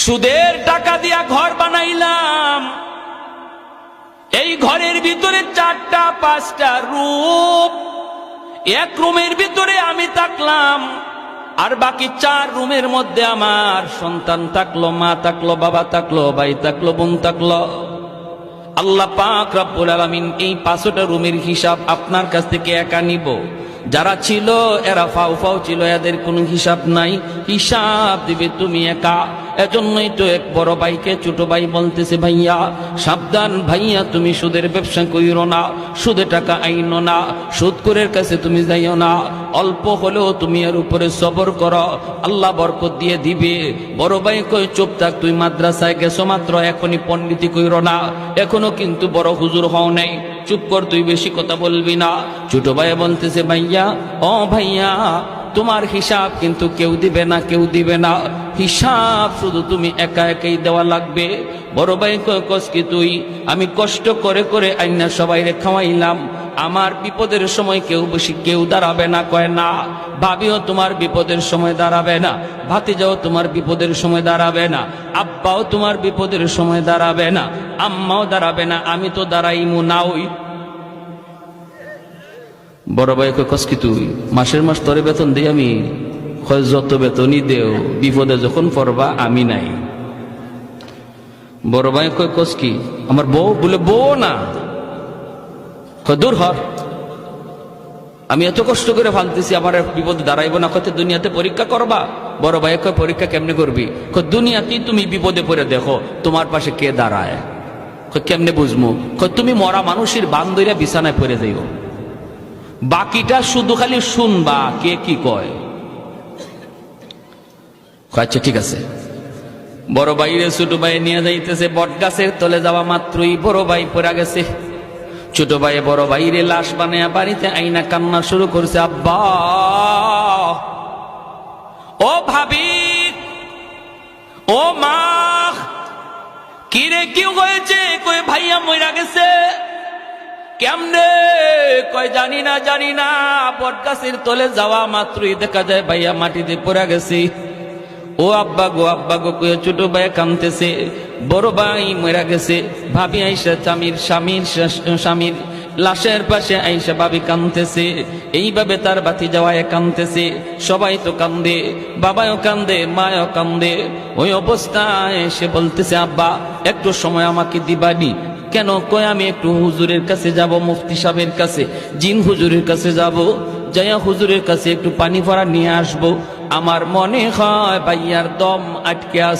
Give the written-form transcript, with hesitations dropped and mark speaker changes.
Speaker 1: সুদের টাকা দিয়া ঘর বানাইলাম, এই ঘরের ভিতরে 4টা 5টা রুম, এক রুমের ভিতরে আমি থাকলাম, আর বাকি 4 রুমের মধ্যে আমার সন্তান থাকলো, মা থাকলো, বাবা থাকলো, ভাই থাকলো, বোন থাকলো। আল্লাহ পাক রব্বুল আলামিন এই 5টা রুমের হিসাব আপনার কাছ থেকে একা নিব। যারা ছিল এরা ফাও ফাও ছিল, এদের কোনো হিসাব নাই, হিসাব দিবে তুমি একা। এজন্যই তো এক বড় ভাইকে ছোট ভাই বলতেছে, ভাইয়া সাবধান, ভাইয়া তুমি সুদের ব্যবসা কইরো না, সুদে টাকা আইনো না, সুদখোরের কাছে তুমি যাইও না, অল্প হলেও তুমি এর উপরে সবর করো, আল্লাহ বরকত দিয়ে দিবে। বড় ভাই কই চুপ থাক, তুই মাদ্রাসায় গেছো মাত্র, এখনই পণ্ডিতি কইরো না, এখনো কিন্তু বড় হুজুর হও নাই, চুপ কর, তুই বেশি কথা বলবি না। ছোট ভাই বলতেছে, ভাইয়া ও ভাইয়া তোমার হিসাব কিন্তু কেউ দিবে না, কেউ দিবে না, হিসাব শুধু তুমি একা একাই দেওয়া লাগবে। বড় ভাই কস কি তুই, আমি কষ্ট করে করে আইনা সবাইরে খাওয়াইলাম, আমার বিপদের সময় কেউ দাঁড়াবে না। কয় না, ভাবিও তোমার বিপদের সময় দাঁড়াবে না, ভাতিজাও তোমার বিপদের সময় দাঁড়াবে না, আব্বাও তোমার বিপদের সময় দাঁড়াবে না, আম্মাও দাঁড়াবে না, আমি তো দাঁড়াইমু না। ওই বড় ভাই কস কি তুই, মাসের মাস তরে বেতন দিই আমি। যত বেতনই দেও, বিপদে যখন পড়বা আমি নাই। বড় ভাই কস কি, আমার বউ? বলে বউ না, দূর হর, আমি এত কষ্ট করে ফালতেছি, আমার বিপদে দাঁড়াইবো না। কত দুনিয়াতে পরীক্ষা করবা? বড় ভাই কয় পরীক্ষা কেমনে করবি? দুনিয়াতেই তুমি বিপদে পড়ে দেখো তোমার পাশে কে দাঁড়ায়। কেমনে বুঝবো? তুমি মরা মানুষের বান্ধবীরা বিছানায় পড়ে যাইও, বাকিটা শুধু খালি শুনবা কে কি কয়। আচ্ছা ঠিক আছে। বড় ভাইরে ছোট ভাই নিয়ে যাইতেছে, বট গাছের তলে যাওয়া মাত্রই বড় ভাই পড়ে গেছে। ছোট ভাই বড় ভাইরে লাশ বানায়া বাড়িতে আইনা কান্না শুরু করছে, আব্বা ও ভাবি ও মা, কি রে কি হয়েছে? কই ভাইয়া মইরা গেছে। কেমনে? কয় জানি না, বট গাছের তলে যাওয়া মাত্রই দেখা যায় ভাইয়া মাটিতে পড়ে গেছে। ও আব্বা গো কয়ে ছোট ভাই কাঁদতেছে, বড় ভাই মরে গেছে। ভাবি আইসা স্বামীর লাশের পাশে আইসা ভাবি কাঁদতেছে, এইভাবে তার বাতি যাওয়ায় কাঁদতেছে। সবাই তো কান্দে, বাবাও কান্দে, মাও কান্দে। ওই অবস্থায় সে বলতেছে, আব্বা একটু সময় আমাকে দিবানি। কেন? কয় আমি একটু হুজুরের কাছে যাব, মুফতি সাহেবের কাছে, জিন হুজুরের কাছে যাব, যাইয়া হুজুরের কাছে একটু পানি ভরা নিয়ে আসবো। আমার মনে হয় ভাইয়ার দম আটকে আছে।